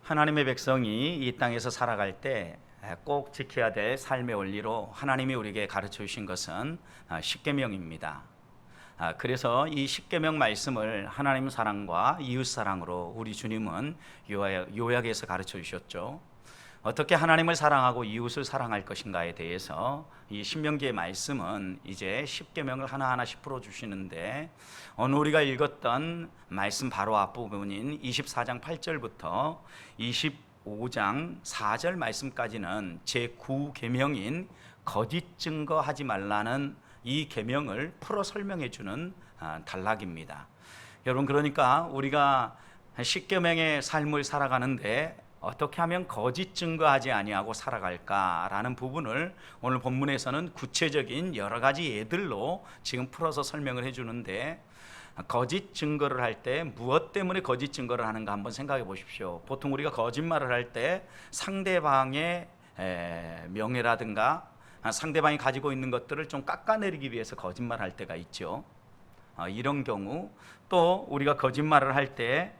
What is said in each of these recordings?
하나님의 백성이 이 땅에서 살아갈 때 꼭 지켜야 될 삶의 원리로 하나님이 우리에게 가르쳐 주신 것은 십계명입니다. 그래서 이 십계명 말씀을 하나님 사랑과 이웃 사랑으로 우리 주님은 요약해서 가르쳐 주셨죠. 어떻게 하나님을 사랑하고 이웃을 사랑할 것인가에 대해서 이 신명기의 말씀은 이제 십계명을 하나하나씩 풀어주시는데, 오늘 우리가 읽었던 말씀 바로 앞부분인 24장 8절부터 25장 4절 말씀까지는 제9계명인 거짓 증거하지 말라는 이 계명을 풀어 설명해 주는 단락입니다. 여러분, 그러니까 우리가 십계명의 삶을 살아가는데 어떻게 하면 거짓 증거하지 아니하고 살아갈까라는 부분을 오늘 본문에서는 구체적인 여러 가지 예들로 지금 풀어서 설명을 해주는데, 거짓 증거를 할 때 무엇 때문에 거짓 증거를 하는가 한번 생각해 보십시오. 보통 우리가 거짓말을 할 때 상대방의 명예라든가 상대방이 가지고 있는 것들을 좀 깎아내리기 위해서 거짓말할 때가 있죠. 이런 경우, 또 우리가 거짓말을 할 때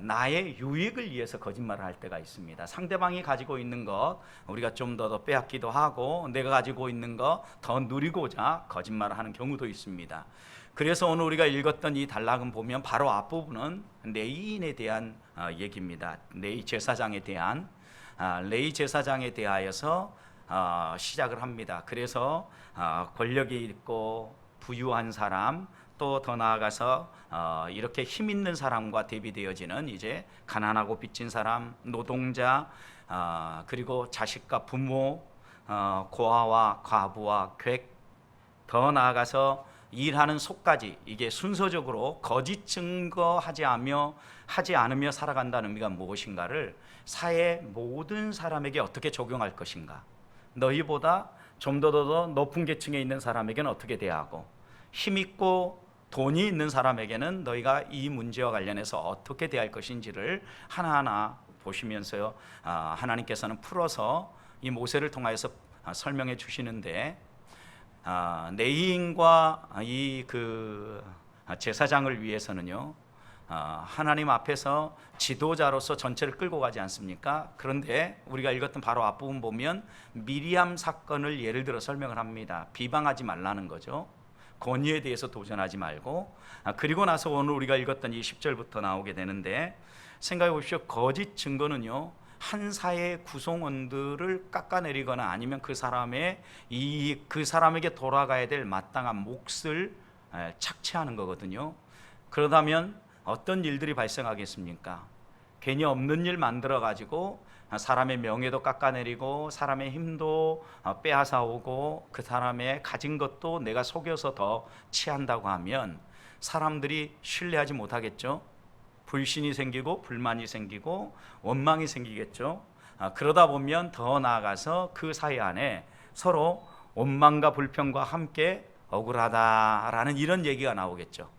나의 유익을 위해서 거짓말을 할 때가 있습니다. 상대방이 가지고 있는 것 우리가 좀 더 빼앗기도 하고, 내가 가지고 있는 거 더 누리고자 거짓말을 하는 경우도 있습니다. 그래서 오늘 우리가 읽었던 이 단락은 보면 바로 앞부분은 레위인에 대한 얘기입니다. 레위 제사장에 대한 레위 제사장에 대하여서 시작을 합니다. 그래서 권력이 있고 부유한 사람, 또 더 나아가서 이렇게 힘 있는 사람과 대비되어지는 이제 가난하고 빚진 사람, 노동자, 그리고 자식과 부모, 고아와 과부와 객, 더 나아가서 일하는 속까지, 이게 순서적으로 거짓 증거하지 않으며 살아간다는 의미가 무엇인가를 사회 모든 사람에게 어떻게 적용할 것인가, 너희보다 좀 더 높은 계층에 있는 사람에게는 어떻게 대하고, 힘있고 돈이 있는 사람에게는 너희가 이 문제와 관련해서 어떻게 대할 것인지를 하나하나 보시면서 하나님께서는 풀어서 이 모세를 통하여서 설명해 주시는데, 레위인과 이 제사장을 위해서는요, 하나님 앞에서 지도자로서 전체를 끌고 가지 않습니까? 그런데 우리가 읽었던 바로 앞부분 보면 미리암 사건을 예를 들어 설명을 합니다. 비방하지 말라는 거죠. 권위에 대해서 도전하지 말고. 그리고 나서 오늘 우리가 읽었던 이 10절부터 나오게 되는데, 생각해 보십시오. 거짓 증거는요, 한 사회의 구성원들을 깎아내리거나 아니면 그 사람에게 돌아가야 될 마땅한 몫을 착취하는 거거든요. 그러다면 어떤 일들이 발생하겠습니까? 괜히 없는 일 만들어 가지고 사람의 명예도 깎아내리고 사람의 힘도 빼앗아오고 그 사람의 가진 것도 내가 속여서 더 취한다고 하면 사람들이 신뢰하지 못하겠죠. 불신이 생기고 불만이 생기고 원망이 생기겠죠. 그러다 보면 더 나아가서 그 사이 안에 서로 원망과 불평과 함께 억울하다라는 이런 얘기가 나오겠죠.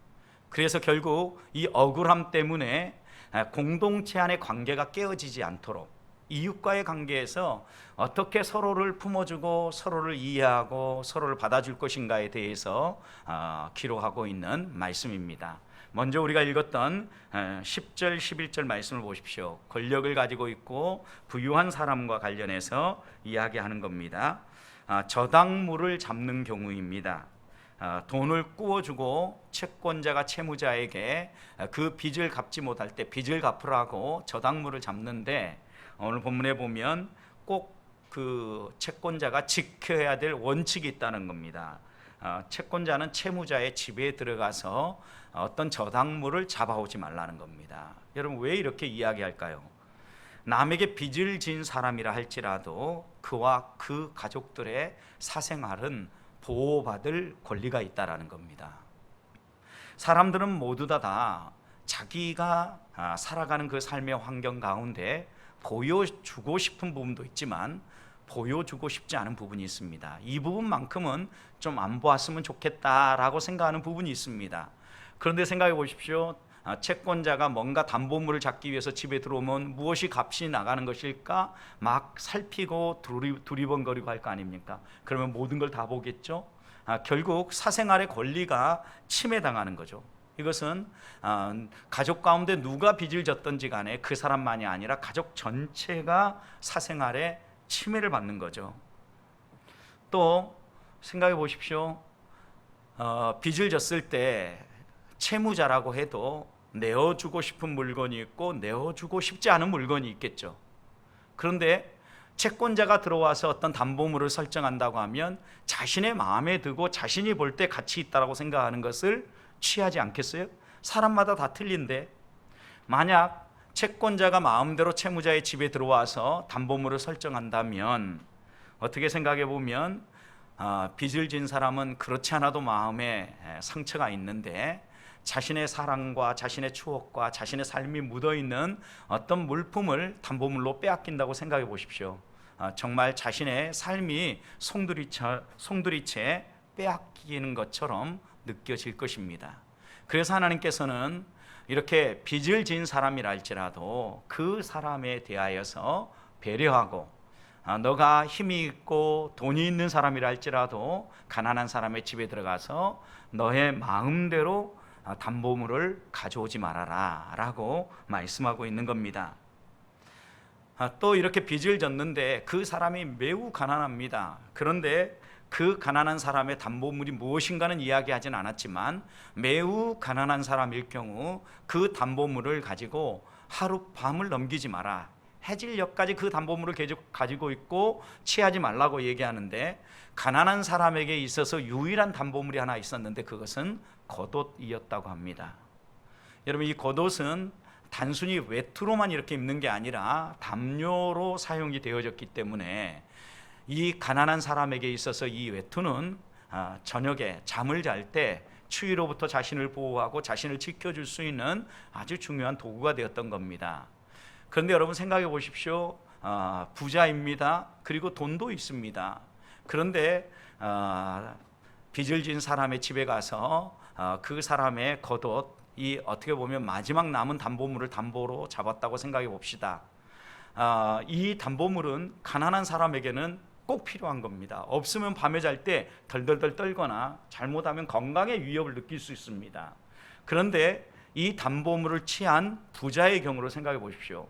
그래서 결국 이 억울함 때문에 공동체 안의 관계가 깨어지지 않도록 이웃과의 관계에서 어떻게 서로를 품어주고 서로를 이해하고 서로를 받아줄 것인가에 대해서 기록하고 있는 말씀입니다. 먼저 우리가 읽었던 10절 11절 말씀을 보십시오. 권력을 가지고 있고 부유한 사람과 관련해서 이야기하는 겁니다. 저당물을 잡는 경우입니다. 돈을 꾸어주고 채권자가 채무자에게 그 빚을 갚지 못할 때 빚을 갚으라고 저당물을 잡는데, 오늘 본문에 보면 꼭 그 채권자가 지켜야 될 원칙이 있다는 겁니다. 채권자는 채무자의 집에 들어가서 어떤 저당물을 잡아오지 말라는 겁니다. 여러분, 왜 이렇게 이야기할까요? 남에게 빚을 진 사람이라 할지라도 그와 그 가족들의 사생활은 보호받을 권리가 있다라는 겁니다. 사람들은 모두 다 자기가 살아가는 그 삶의 환경 가운데 보여주고 싶은 부분도 있지만 보여주고 싶지 않은 부분이 있습니다. 이 부분만큼은 좀 안 보았으면 좋겠다라고 생각하는 부분이 있습니다. 그런데 생각해 보십시오. 채권자가 뭔가 담보물을 잡기 위해서 집에 들어오면 무엇이 값이 나가는 것일까 막 살피고 두리번거리고 할 거 아닙니까? 그러면 모든 걸 다 보겠죠. 결국 사생활의 권리가 침해당하는 거죠. 이것은 가족 가운데 누가 빚을 졌든지 간에 그 사람만이 아니라 가족 전체가 사생활에 침해를 받는 거죠. 또 생각해 보십시오. 빚을 졌을 때 채무자라고 해도 내어주고 싶은 물건이 있고 내어주고 싶지 않은 물건이 있겠죠. 그런데 채권자가 들어와서 어떤 담보물을 설정한다고 하면 자신의 마음에 들고 자신이 볼 때 가치 있다고 생각하는 것을 취하지 않겠어요? 사람마다 다 틀린데, 만약 채권자가 마음대로 채무자의 집에 들어와서 담보물을 설정한다면 어떻게 생각해 보면 빚을 진 사람은 그렇지 않아도 마음에 상처가 있는데 자신의 사랑과 자신의 추억과 자신의 삶이 묻어있는 어떤 물품을 담보물로 빼앗긴다고 생각해 보십시오. 정말 자신의 삶이 송두리째 빼앗기는 것처럼 느껴질 것입니다. 그래서 하나님께서는 이렇게 빚을 진 사람이라 할지라도 그 사람에 대하여서 배려하고, 너가 힘이 있고 돈이 있는 사람이라 할지라도 가난한 사람의 집에 들어가서 너의 마음대로 담보물을 가져오지 말아라 라고 말씀하고 있는 겁니다. 또 이렇게 빚을 졌는데 그 사람이 매우 가난합니다. 그런데 그 가난한 사람의 담보물이 무엇인가는 이야기하진 않았지만 매우 가난한 사람일 경우 그 담보물을 가지고 하룻밤을 넘기지 마라, 해질녘까지 그 담보물을 계속 가지고 있고 취하지 말라고 얘기하는데, 가난한 사람에게 있어서 유일한 담보물이 하나 있었는데 그것은 겉옷이었다고 합니다. 여러분, 이 겉옷은 단순히 외투로만 이렇게 입는 게 아니라 담요로 사용이 되어졌기 때문에 이 가난한 사람에게 있어서 이 외투는 저녁에 잠을 잘 때 추위로부터 자신을 보호하고 자신을 지켜줄 수 있는 아주 중요한 도구가 되었던 겁니다. 그런데 여러분 생각해 보십시오. 부자입니다. 그리고 돈도 있습니다. 그런데 빚을 진 사람의 집에 가서 그 사람의 겉옷, 이 어떻게 보면 마지막 남은 담보물을 담보로 잡았다고 생각해 봅시다. 이 담보물은 가난한 사람에게는 꼭 필요한 겁니다. 없으면 밤에 잘 때 덜덜덜 떨거나 잘못하면 건강에 위협을 느낄 수 있습니다. 그런데 이 담보물을 취한 부자의 경우를 생각해 보십시오.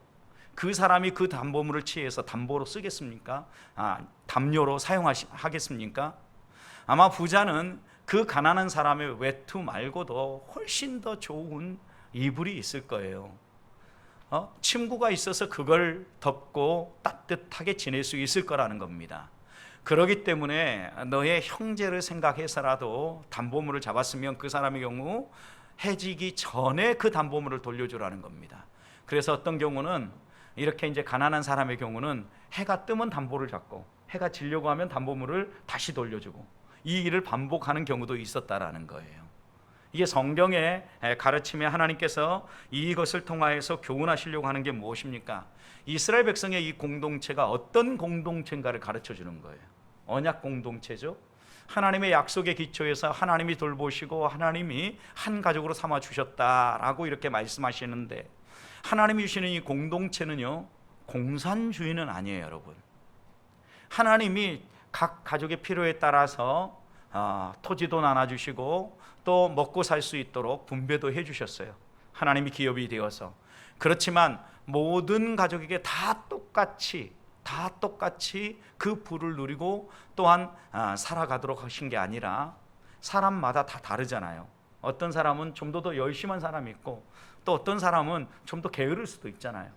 그 사람이 그 담보물을 취해서 담보로 쓰겠습니까? 담요로 사용하겠습니까? 아마 부자는 그 가난한 사람의 외투 말고도 훨씬 더 좋은 이불이 있을 거예요. 침구가 있어서 그걸 덮고 따뜻하게 지낼 수 있을 거라는 겁니다. 그렇기 때문에 너의 형제를 생각해서라도 담보물을 잡았으면 그 사람의 경우 해지기 전에 그 담보물을 돌려주라는 겁니다. 그래서 어떤 경우는 이렇게 이제 가난한 사람의 경우는 해가 뜨면 담보를 잡고 해가 지려고 하면 담보물을 다시 돌려주고, 이 일을 반복하는 경우도 있었다라는 거예요. 이게 성경의 가르침에 하나님께서 이것을 통하여서 교훈하시려고 하는 게 무엇입니까? 이스라엘 백성의 이 공동체가 어떤 공동체인가를 가르쳐 주는 거예요. 언약 공동체죠. 하나님의 약속의 기초에서 하나님이 돌보시고 하나님이 한 가족으로 삼아 주셨다라고 이렇게 말씀하시는데, 하나님이 주시는 이 공동체는요, 공산주의는 아니에요, 여러분. 하나님이 각 가족의 필요에 따라서 토지도 나눠주시고 또 먹고 살 수 있도록 분배도 해주셨어요. 하나님이 기업이 되어서. 그렇지만 모든 가족에게 다 똑같이 그 부를 누리고 또한 살아가도록 하신 게 아니라 사람마다 다 다르잖아요. 어떤 사람은 좀 더 열심한 사람이 있고, 또 어떤 사람은 좀 더 게으를 수도 있잖아요.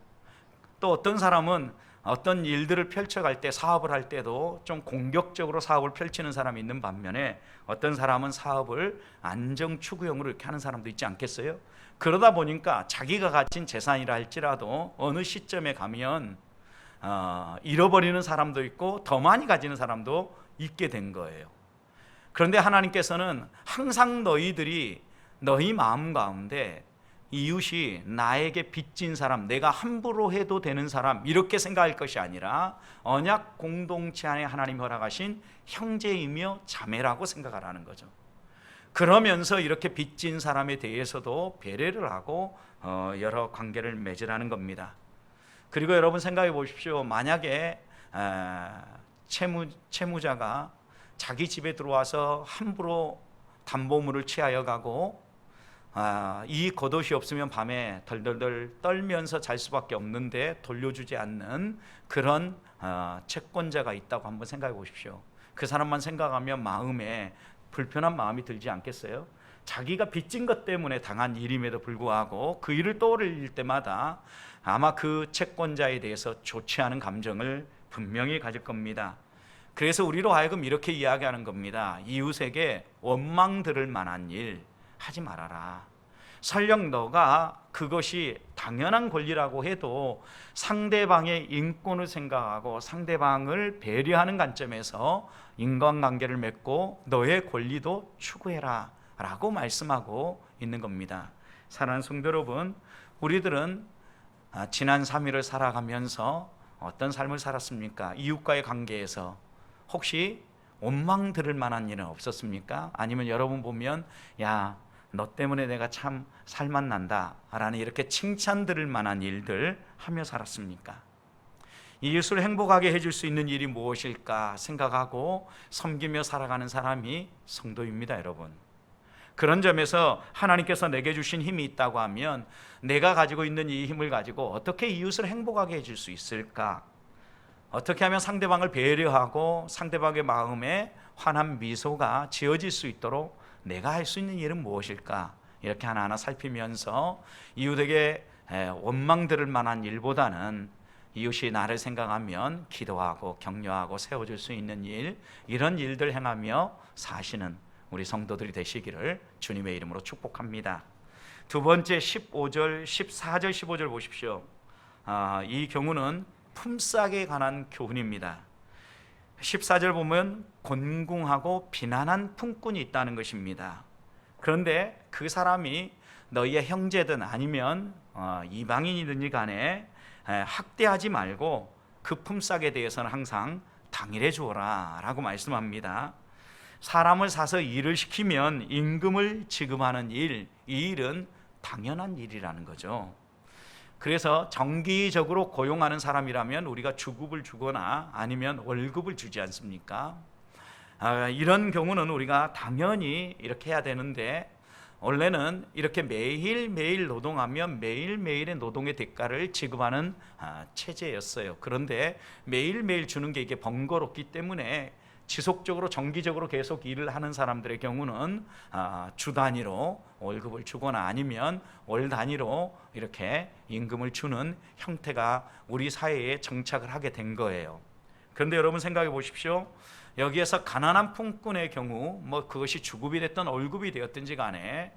또 어떤 사람은 어떤 일들을 펼쳐갈 때, 사업을 할 때도 좀 공격적으로 사업을 펼치는 사람이 있는 반면에 어떤 사람은 사업을 안정 추구형으로 이렇게 하는 사람도 있지 않겠어요? 그러다 보니까 자기가 가진 재산이라 할지라도 어느 시점에 가면 잃어버리는 사람도 있고 더 많이 가지는 사람도 있게 된 거예요. 그런데 하나님께서는 항상 너희 마음 가운데 이웃이 나에게 빚진 사람, 내가 함부로 해도 되는 사람, 이렇게 생각할 것이 아니라 언약 공동체 안에 하나님 허락하신 형제이며 자매라고 생각하라는 거죠. 그러면서 이렇게 빚진 사람에 대해서도 배려를 하고 여러 관계를 맺으라는 겁니다. 그리고 여러분 생각해 보십시오. 만약에 채무자가 자기 집에 들어와서 함부로 담보물을 취하여 가고 이 겉옷이 없으면 밤에 덜덜덜 떨면서 잘 수밖에 없는데 돌려주지 않는 그런 채권자가 있다고 한번 생각해 보십시오. 그 사람만 생각하면 마음에 불편한 마음이 들지 않겠어요? 자기가 빚진 것 때문에 당한 일임에도 불구하고 그 일을 떠올릴 때마다 아마 그 채권자에 대해서 좋지 않은 감정을 분명히 가질 겁니다. 그래서 우리로 하여금 이렇게 이야기하는 겁니다. 이웃에게 원망 들을 만한 일 하지 말아라. 설령 너가 그것이 당연한 권리라고 해도 상대방의 인권을 생각하고 상대방을 배려하는 관점에서 인간관계를 맺고 너의 권리도 추구해라 라고 말씀하고 있는 겁니다. 사랑하는 성도 여러분, 우리들은 지난 3일을 살아가면서 어떤 삶을 살았습니까? 이웃과의 관계에서 혹시 원망 들을 만한 일은 없었습니까? 아니면 여러분 보면 야, 너 때문에 내가 참 살맛 난다 라는 이렇게 칭찬 들을 만한 일들 하며 살았습니까? 이웃을 행복하게 해줄 수 있는 일이 무엇일까 생각하고 섬기며 살아가는 사람이 성도입니다, 여러분. 그런 점에서 하나님께서 내게 주신 힘이 있다고 하면 내가 가지고 있는 이 힘을 가지고 어떻게 이웃을 행복하게 해줄 수 있을까? 어떻게 하면 상대방을 배려하고 상대방의 마음에 환한 미소가 지어질 수 있도록 내가 할 수 있는 일은 무엇일까? 이렇게 하나하나 살피면서 이웃에게 원망 들을 만한 일보다는 이웃이 나를 생각하면 기도하고 격려하고 세워줄 수 있는 일, 이런 일들 행하며 사시는 우리 성도들이 되시기를 주님의 이름으로 축복합니다. 두 번째 15절, 14절, 15절 보십시오. 이 경우는 품삯에 관한 교훈입니다. 14절 보면 곤궁하고 비난한 품꾼이 있다는 것입니다. 그런데 그 사람이 너희의 형제든 아니면 이방인이든지 간에 학대하지 말고 그 품삯에 대해서는 항상 당일해 주어라 라고 말씀합니다. 사람을 사서 일을 시키면 임금을 지급하는 일, 이 일은 당연한 일이라는 거죠. 그래서 정기적으로 고용하는 사람이라면 우리가 주급을 주거나 아니면 월급을 주지 않습니까? 이런 경우는 우리가 당연히 이렇게 해야 되는데 원래는 이렇게 매일매일 노동하면 매일매일의 노동의 대가를 지급하는 체제였어요. 그런데 매일매일 주는 게 이게 번거롭기 때문에 지속적으로 정기적으로 계속 일을 하는 사람들의 경우는 주 단위로 월급을 주거나 아니면 월 단위로 이렇게 임금을 주는 형태가 우리 사회에 정착을 하게 된 거예요. 그런데 여러분 생각해 보십시오. 여기에서 가난한 품꾼의 경우 뭐 그것이 주급이 됐든 월급이 되었든지 간에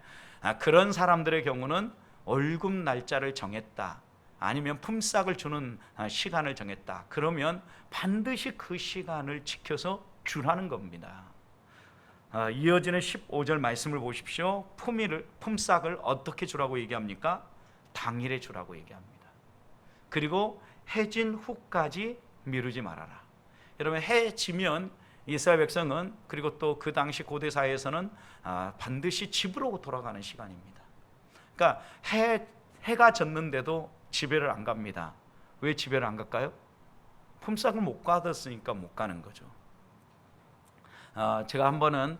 그런 사람들의 경우는 월급 날짜를 정했다, 아니면 품삯을 주는 시간을 정했다, 그러면 반드시 그 시간을 지켜서 주라는 겁니다. 이어지는 15절 말씀을 보십시오. 품삯을 어떻게 주라고 얘기합니까? 당일에 주라고 얘기합니다. 그리고 해진 후까지 미루지 말아라. 여러분, 해 지면 이스라엘 백성은, 그리고 또 그 당시 고대 사회에서는 반드시 집으로 돌아가는 시간입니다. 그러니까 해가 졌는데도 집에를 안 갑니다. 왜 집에를 안 갈까요? 품삯을 못 받았으니까 못 가는 거죠. 제가 한 번은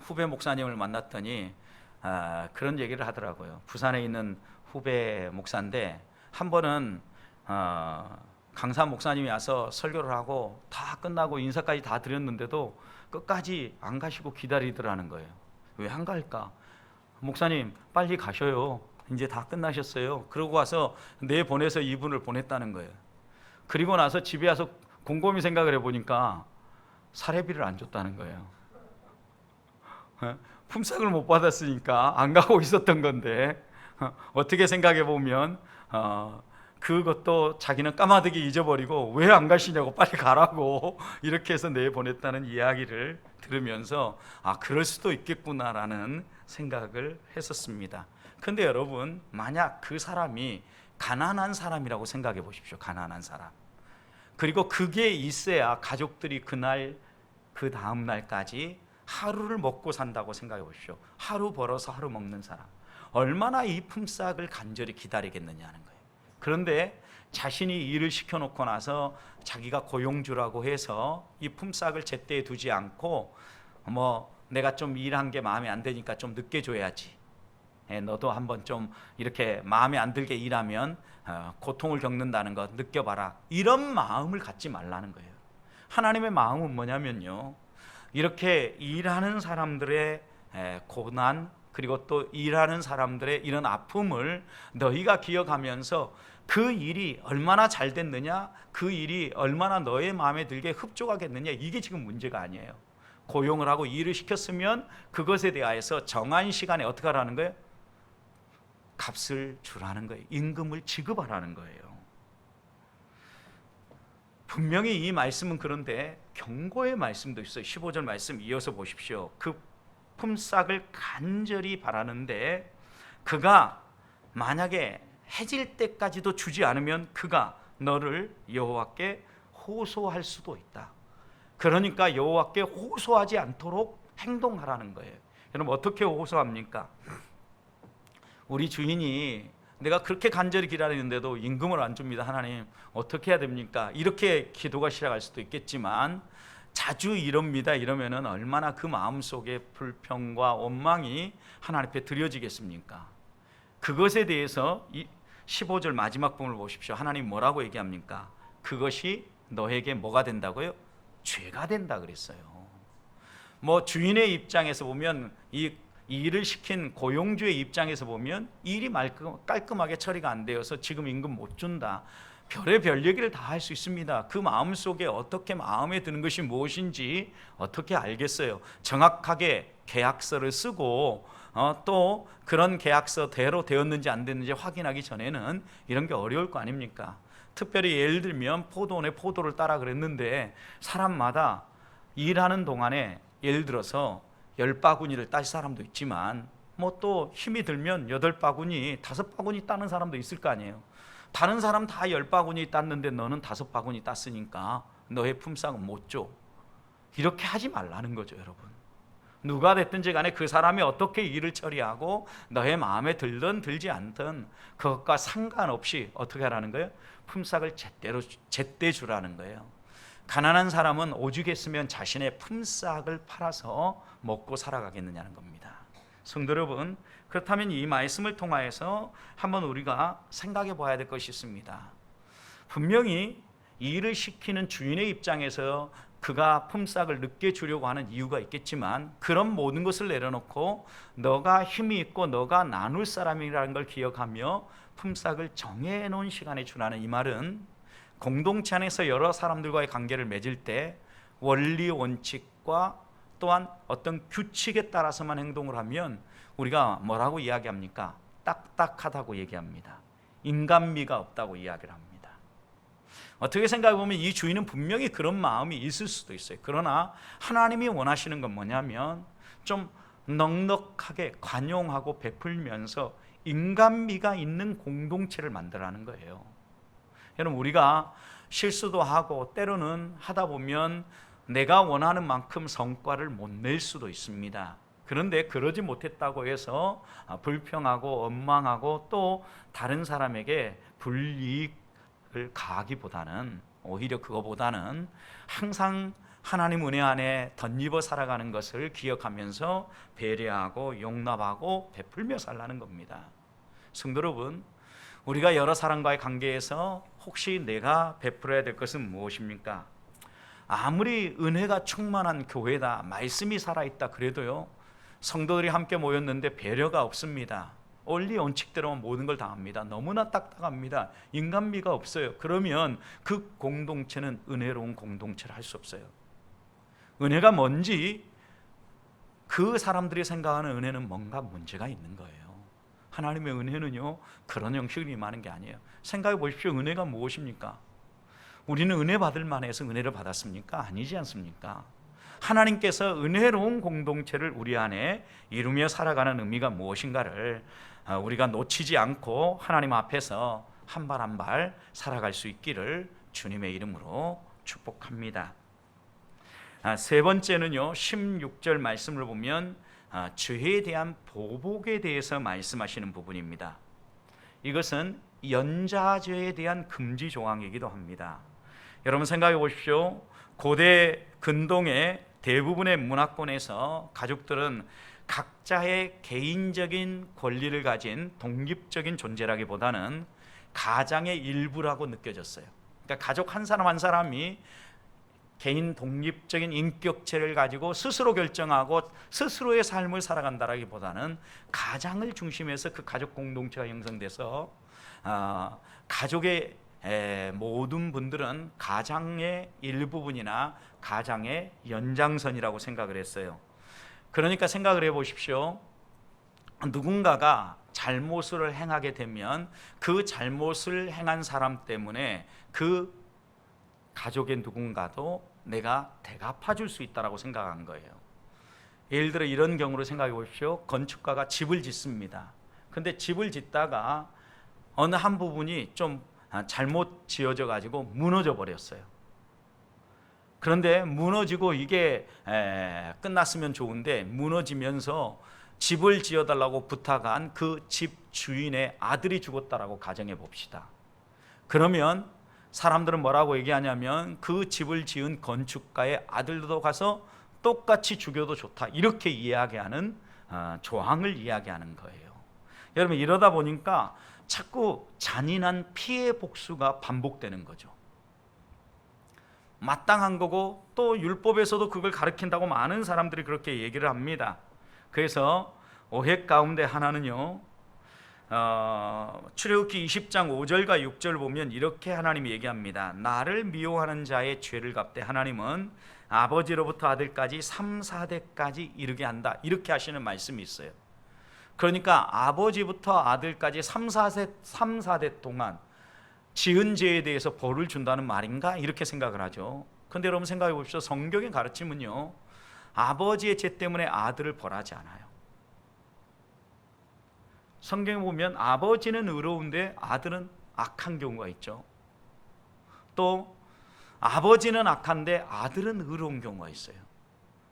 후배 목사님을 만났더니 그런 얘기를 하더라고요. 부산에 있는 후배 목사인데 한 번은 강사 목사님이 와서 설교를 하고 다 끝나고 인사까지 다 드렸는데도 끝까지 안 가시고 기다리더라는 거예요. 왜 안 갈까? 목사님 빨리 가셔요. 이제 다 끝나셨어요. 그러고 와서 내보내서 이분을 보냈다는 거예요. 그리고 나서 집에 와서 곰곰이 생각을 해보니까 사례비를 안 줬다는 거예요. 품삯을 못 받았으니까 안 가고 있었던 건데 어떻게 생각해 보면 그것도 자기는 까마득히 잊어버리고 왜 안 가시냐고 빨리 가라고 이렇게 해서 내보냈다는 이야기를 들으면서 그럴 수도 있겠구나라는 생각을 했었습니다. 그런데 여러분, 만약 그 사람이 가난한 사람이라고 생각해 보십시오. 가난한 사람. 그리고 그게 있어야 가족들이 그날 그 다음 날까지 하루를 먹고 산다고 생각해 보십시오. 하루 벌어서 하루 먹는 사람, 얼마나 이 품삯을 간절히 기다리겠느냐는 거예요. 그런데 자신이 일을 시켜놓고 나서 자기가 고용주라고 해서 이 품삯을 제때에 두지 않고 내가 좀 일한 게 마음에 안 드니까 좀 늦게 줘야지, 너도 한번 좀 이렇게 마음에 안 들게 일하면 고통을 겪는다는 것 느껴봐라. 이런 마음을 갖지 말라는 거예요. 하나님의 마음은 뭐냐면요, 이렇게 일하는 사람들의 고난, 그리고 또 일하는 사람들의 이런 아픔을 너희가 기억하면서 그 일이 얼마나 잘 됐느냐, 그 일이 얼마나 너의 마음에 들게 흡족하겠느냐, 이게 지금 문제가 아니에요. 고용을 하고 일을 시켰으면 그것에 대하여서 정한 시간에 어떻게 하라는 거예요? 값을 주라는 거예요. 임금을 지급하라는 거예요. 분명히 이 말씀은 그런데 경고의 말씀도 있어요. 15절 말씀 이어서 보십시오. 그 품삯을 간절히 바라는데 그가 만약에 해질 때까지도 주지 않으면 그가 너를 여호와께 호소할 수도 있다. 그러니까 여호와께 호소하지 않도록 행동하라는 거예요. 여러분, 어떻게 호소합니까? 우리 주인이 내가 그렇게 간절히 기다리는데도 임금을 안 줍니다. 하나님, 어떻게 해야 됩니까? 이렇게 기도가 시작할 수도 있겠지만, 자주 이럽니다. 이러면은 얼마나 그 마음속에 불평과 원망이 하나님 앞에 드려지겠습니까? 그것에 대해서 15절 마지막 부분을 보십시오. 하나님 뭐라고 얘기합니까? 그것이 너에게 뭐가 된다고요? 죄가 된다 그랬어요. 뭐 주인의 입장에서 보면, 이 일을 시킨 고용주의 입장에서 보면 일이 깔끔하게 처리가 안 되어서 지금 임금 못 준다, 별의별 얘기를 다 할 수 있습니다. 그 마음속에 어떻게 마음에 드는 것이 무엇인지 어떻게 알겠어요? 정확하게 계약서를 쓰고 또 그런 계약서대로 되었는지 안 됐는지 확인하기 전에는 이런 게 어려울 거 아닙니까? 특별히 예를 들면 포도원에 포도를 따라 그랬는데 사람마다 일하는 동안에 예를 들어서 10바구니를 딸 사람도 있지만 뭐 또 힘이 들면 8바구니, 5바구니 따는 사람도 있을 거 아니에요. 다른 사람 다 10바구니 땄는데 너는 5바구니 땄으니까 너의 품삯은 못 줘. 이렇게 하지 말라는 거죠, 여러분. 누가 됐든지 간에 그 사람이 어떻게 일을 처리하고 너의 마음에 들든 들지 않든 그것과 상관없이 어떻게 하라는 거예요? 품삯을 제때 주라는 거예요. 가난한 사람은 오죽했으면 자신의 품삯을 팔아서 먹고 살아가겠느냐는 겁니다. 성도 여러분, 그렇다면 이 말씀을 통하여서 한번 우리가 생각해 봐야 될 것이 있습니다. 분명히 일을 시키는 주인의 입장에서 그가 품삯을 늦게 주려고 하는 이유가 있겠지만, 그런 모든 것을 내려놓고 너가 힘이 있고 너가 나눌 사람이라는 걸 기억하며 품삯을 정해놓은 시간에 주라는 이 말은, 공동체 안에서 여러 사람들과의 관계를 맺을 때 원리 원칙과 또한 어떤 규칙에 따라서만 행동을 하면 우리가 뭐라고 이야기합니까? 딱딱하다고 얘기합니다. 인간미가 없다고 이야기를 합니다. 어떻게 생각해 보면 이 주인은 분명히 그런 마음이 있을 수도 있어요. 그러나 하나님이 원하시는 건 뭐냐면 좀 넉넉하게 관용하고 베풀면서 인간미가 있는 공동체를 만들라는 거예요. 여러분, 우리가 실수도 하고 때로는 하다 보면 내가 원하는 만큼 성과를 못 낼 수도 있습니다. 그런데 그러지 못했다고 해서 불평하고 원망하고 또 다른 사람에게 불이익을 가하기보다는, 오히려 그거보다는 항상 하나님 은혜 안에 덧입어 살아가는 것을 기억하면서 배려하고 용납하고 베풀며 살라는 겁니다. 성도 여러분, 우리가 여러 사람과의 관계에서 혹시 내가 베풀어야 될 것은 무엇입니까? 아무리 은혜가 충만한 교회다, 말씀이 살아있다 그래도요, 성도들이 함께 모였는데 배려가 없습니다. 원리 원칙대로만 모든 걸 다 합니다. 너무나 딱딱합니다. 인간미가 없어요. 그러면 그 공동체는 은혜로운 공동체를 할 수 없어요. 은혜가 뭔지 그 사람들이 생각하는 은혜는 뭔가 문제가 있는 거예요. 하나님의 은혜는요, 그런 형식으로 임하는 게 아니에요. 생각해 보십시오. 은혜가 무엇입니까? 우리는 은혜 받을 만해서 은혜를 받았습니까? 아니지 않습니까? 하나님께서 은혜로운 공동체를 우리 안에 이루며 살아가는 의미가 무엇인가를 우리가 놓치지 않고 하나님 앞에서 한 발 한 발 살아갈 수 있기를 주님의 이름으로 축복합니다. 세 번째는요, 16절 말씀을 보면 죄에 대한 보복에 대해서 말씀하시는 부분입니다. 이것은 연자죄에 대한 금지 조항이기도 합니다. 여러분 생각해 보십시오. 고대 근동에 대부분의 문화권에서 가족들은 각자의 개인적인 권리를 가진 독립적인 존재라기보다는 가장의 일부라고 느껴졌어요. 그러니까 가족 한 사람 한 사람이 개인 독립적인 인격체를 가지고 스스로 결정하고 스스로의 삶을 살아간다라기보다는 가장을 중심해서 그 가족 공동체가 형성돼서 가족의 모든 분들은 가장의 일부분이나 가장의 연장선이라고 생각을 했어요. 그러니까 생각을 해보십시오. 누군가가 잘못을 행하게 되면 그 잘못을 행한 사람 때문에 그 가족의 누군가도 내가 대갚아 줄 수 있다고 생각한 거예요. 예를 들어 이런 경우로 생각해 보십시오. 건축가가 집을 짓습니다. 근데 집을 짓다가 어느 한 부분이 좀 잘못 지어져 가지고 무너져 버렸어요. 그런데 무너지고 이게 끝났으면 좋은데 무너지면서 집을 지어달라고 부탁한 그 집 주인의 아들이 죽었다라고 가정해 봅시다. 그러면 사람들은 뭐라고 얘기하냐면 그 집을 지은 건축가의 아들도 가서 똑같이 죽여도 좋다, 이렇게 이야기하는 조항을 이야기하는 거예요. 여러분, 이러다 보니까 자꾸 잔인한 피해 복수가 반복되는 거죠. 마땅한 거고 또 율법에서도 그걸 가르친다고 많은 사람들이 그렇게 얘기를 합니다. 그래서 오해 가운데 하나는요, 출애굽기 20장 5절과 6절 보면 이렇게 하나님이 얘기합니다. 나를 미워하는 자의 죄를 갚되 하나님은 아버지로부터 아들까지 3, 4대까지 이르게 한다, 이렇게 하시는 말씀이 있어요. 그러니까 아버지부터 아들까지 3, 4대 동안 지은 죄에 대해서 벌을 준다는 말인가, 이렇게 생각을 하죠. 그런데 여러분 생각해 보십시오. 성경의 가르침은요, 아버지의 죄 때문에 아들을 벌하지 않아요. 성경에 보면 아버지는 의로운데 아들은 악한 경우가 있죠. 또 아버지는 악한데 아들은 의로운 경우가 있어요.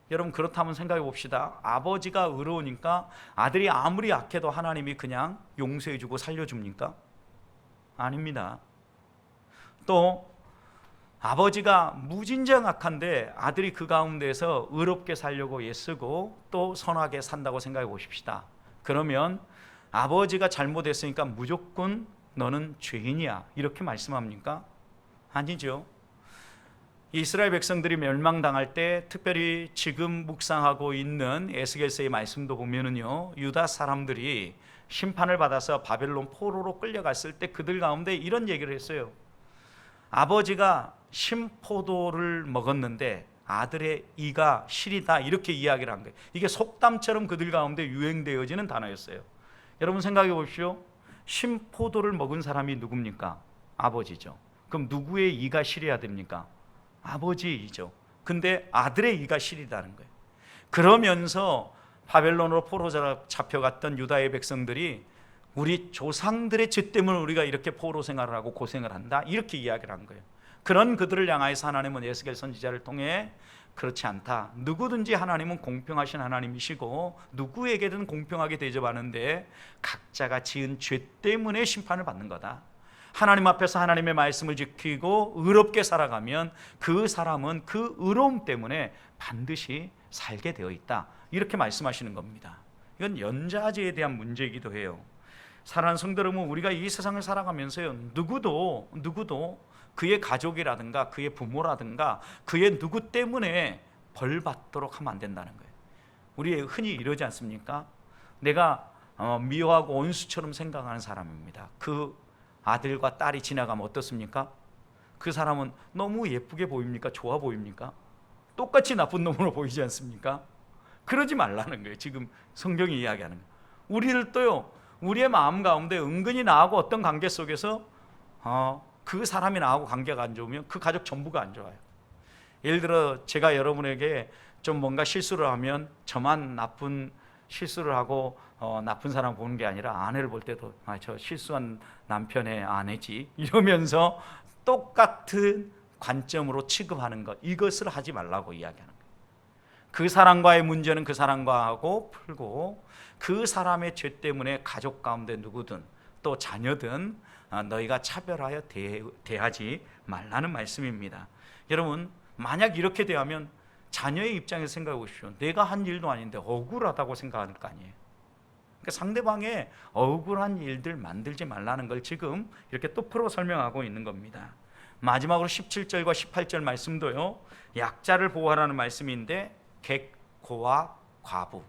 여러분, 그렇다면 생각해 봅시다. 아버지가 의로우니까 아들이 아무리 악해도 하나님이 그냥 용서해 주고 살려줍니까? 아닙니다. 또 아버지가 무진장 악한데 아들이 그 가운데서 의롭게 살려고 애쓰고 또 선하게 산다고 생각해 보십시다. 그러면 아버지가 잘못했으니까 무조건 너는 죄인이야, 이렇게 말씀합니까? 아니죠. 이스라엘 백성들이 멸망당할 때 특별히 지금 묵상하고 있는 에스겔서의 말씀도 보면은요, 유다 사람들이 심판을 받아서 바벨론 포로로 끌려갔을 때 그들 가운데 이런 얘기를 했어요. 아버지가 신포도를 먹었는데 아들의 이가 시리다, 이렇게 이야기를 한 거예요. 이게 속담처럼 그들 가운데 유행되어지는 단어였어요. 여러분 생각해 보십시오. 신포도를 먹은 사람이 누굽니까? 아버지죠. 그럼 누구의 이가 시려야 됩니까? 아버지의 이죠. 근데 아들의 이가 시리다는 거예요. 그러면서 바벨론으로 포로 잡혀갔던 유다의 백성들이 우리 조상들의 죄 때문에 우리가 이렇게 포로 생활을 하고 고생을 한다, 이렇게 이야기를 한 거예요. 그런 그들을 향하여서 하나님은 에스겔 선지자를 통해 그렇지 않다, 누구든지 하나님은 공평하신 하나님이시고 누구에게든 공평하게 대접하는데 각자가 지은 죄 때문에 심판을 받는 거다. 하나님 앞에서 하나님의 말씀을 지키고 의롭게 살아가면 그 사람은 그 의로움 때문에 반드시 살게 되어 있다, 이렇게 말씀하시는 겁니다. 이건 연좌제에 대한 문제이기도 해요. 사랑하는 성도 여러분, 우리가 이 세상을 살아가면서요, 누구도 그의 가족이라든가 그의 부모라든가 그의 누구 때문에 벌 받도록 하면 안 된다는 거예요. 우리 흔히 이러지 않습니까? 내가 미워하고 원수처럼 생각하는 사람입니다. 그 아들과 딸이 지나가면 어떻습니까? 그 사람은 너무 예쁘게 보입니까? 좋아 보입니까? 똑같이 나쁜 놈으로 보이지 않습니까? 그러지 말라는 거예요. 지금 성경이 이야기하는 거예요. 우리를 또요, 우리의 마음 가운데 은근히 나하고 어떤 관계 속에서 그 사람이 나하고 관계가 안 좋으면 그 가족 전부가 안 좋아요. 예를 들어 제가 여러분에게 좀 뭔가 실수를 하면 저만 나쁜 실수를 하고 나쁜 사람 보는 게 아니라 아내를 볼 때도 저 실수한 남편의 아내지, 이러면서 똑같은 관점으로 취급하는 것, 이것을 하지 말라고 이야기하는 거예요. 그 사람과의 문제는 그 사람과 하고 풀고, 그 사람의 죄 때문에 가족 가운데 누구든 또 자녀든 너희가 차별하여 대하지 말라는 말씀입니다. 여러분, 만약 이렇게 대하면 자녀의 입장에서 생각해 보십시오. 내가 한 일도 아닌데 억울하다고 생각할 거 아니에요. 그러니까 상대방의 억울한 일들 만들지 말라는 걸 지금 이렇게 또 풀어 설명하고 있는 겁니다. 마지막으로 17절과 18절 말씀도요, 약자를 보호하라는 말씀인데 객, 고와 과부,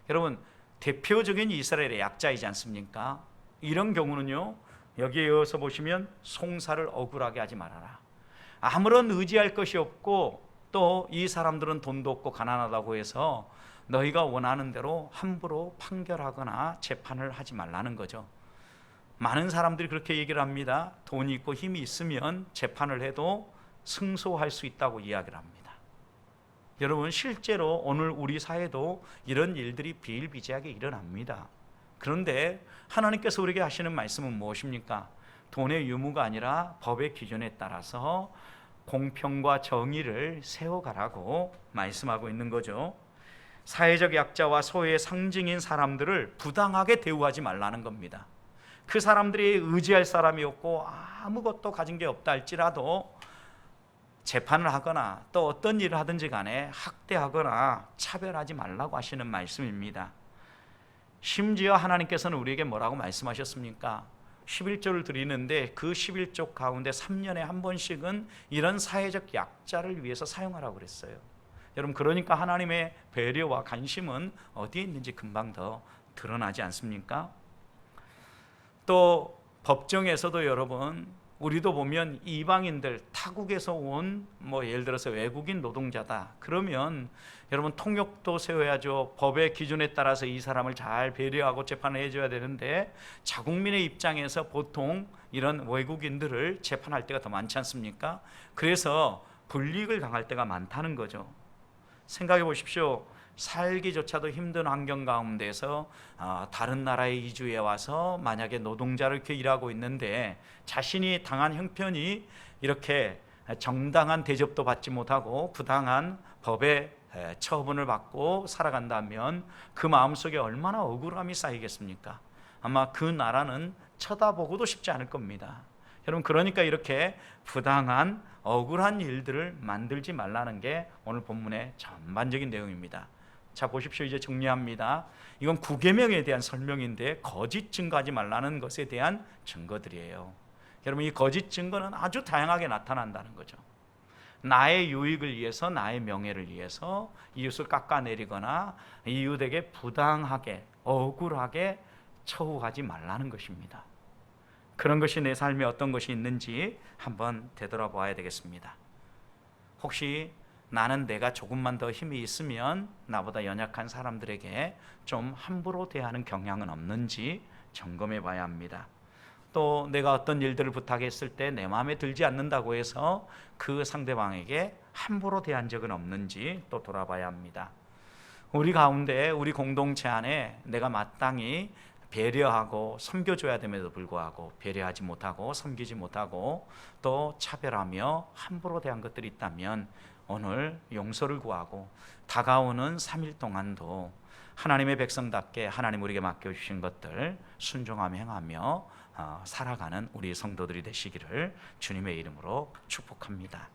여러분 대표적인 이스라엘의 약자이지 않습니까? 이런 경우는요, 여기에 이어서 보시면 송사를 억울하게 하지 말아라. 아무런 의지할 것이 없고 또 이 사람들은 돈도 없고 가난하다고 해서 너희가 원하는 대로 함부로 판결하거나 재판을 하지 말라는 거죠. 많은 사람들이 그렇게 얘기를 합니다. 돈이 있고 힘이 있으면 재판을 해도 승소할 수 있다고 이야기를 합니다. 여러분, 실제로 오늘 우리 사회도 이런 일들이 비일비재하게 일어납니다. 그런데 하나님께서 우리에게 하시는 말씀은 무엇입니까? 돈의 유무가 아니라 법의 기준에 따라서 공평과 정의를 세워가라고 말씀하고 있는 거죠. 사회적 약자와 소외의 상징인 사람들을 부당하게 대우하지 말라는 겁니다. 그 사람들이 의지할 사람이 없고 아무것도 가진 게 없다 할지라도 재판을 하거나 또 어떤 일을 하든지 간에 학대하거나 차별하지 말라고 하시는 말씀입니다. 심지어 하나님께서는 우리에게 뭐라고 말씀하셨습니까? 11조를 드리는데 그 11조 가운데 3년에 한 번씩은 이런 사회적 약자를 위해서 사용하라고 그랬어요. 여러분, 그러니까 하나님의 배려와 관심은 어디에 있는지 금방 더 드러나지 않습니까? 또 법정에서도 여러분, 우리도 보면 이방인들, 타국에서 온 예를 들어서 외국인 노동자다 그러면 여러분 통역도 세워야죠. 법의 기준에 따라서 이 사람을 잘 배려하고 재판을 해줘야 되는데 자국민의 입장에서 보통 이런 외국인들을 재판할 때가 더 많지 않습니까? 그래서 불이익을 당할 때가 많다는 거죠. 생각해 보십시오. 살기조차도 힘든 환경 가운데서 다른 나라에 이주해 와서 만약에 노동자를 이렇게 일하고 있는데 자신이 당한 형편이 이렇게 정당한 대접도 받지 못하고 부당한 법의 처분을 받고 살아간다면 그 마음속에 얼마나 억울함이 쌓이겠습니까? 아마 그 나라는 쳐다보고도 싶지 않을 겁니다. 여러분, 그러니까 이렇게 부당한 억울한 일들을 만들지 말라는 게 오늘 본문의 전반적인 내용입니다. 자, 보십시오. 이제 정리합니다. 이건 구계명에 대한 설명인데 거짓 증거하지 말라는 것에 대한 증거들이에요. 여러분, 이 거짓 증거는 아주 다양하게 나타난다는 거죠. 나의 유익을 위해서, 나의 명예를 위해서 이웃을 깎아내리거나 이웃에게 부당하게, 억울하게 처우하지 말라는 것입니다. 그런 것이 내 삶에 어떤 것이 있는지 한번 되돌아봐야 되겠습니다. 혹시 나는 내가 조금만 더 힘이 있으면 나보다 연약한 사람들에게 좀 함부로 대하는 경향은 없는지 점검해 봐야 합니다. 또 내가 어떤 일들을 부탁했을 때 내 마음에 들지 않는다고 해서 그 상대방에게 함부로 대한 적은 없는지 또 돌아봐야 합니다. 우리 가운데, 우리 공동체 안에 내가 마땅히 배려하고 섬겨줘야 됨에도 불구하고 배려하지 못하고 섬기지 못하고 또 차별하며 함부로 대한 것들이 있다면 오늘 용서를 구하고 다가오는 3일 동안도 하나님의 백성답게 하나님 우리에게 맡겨주신 것들 순종하며 행하며 살아가는 우리 성도들이 되시기를 주님의 이름으로 축복합니다.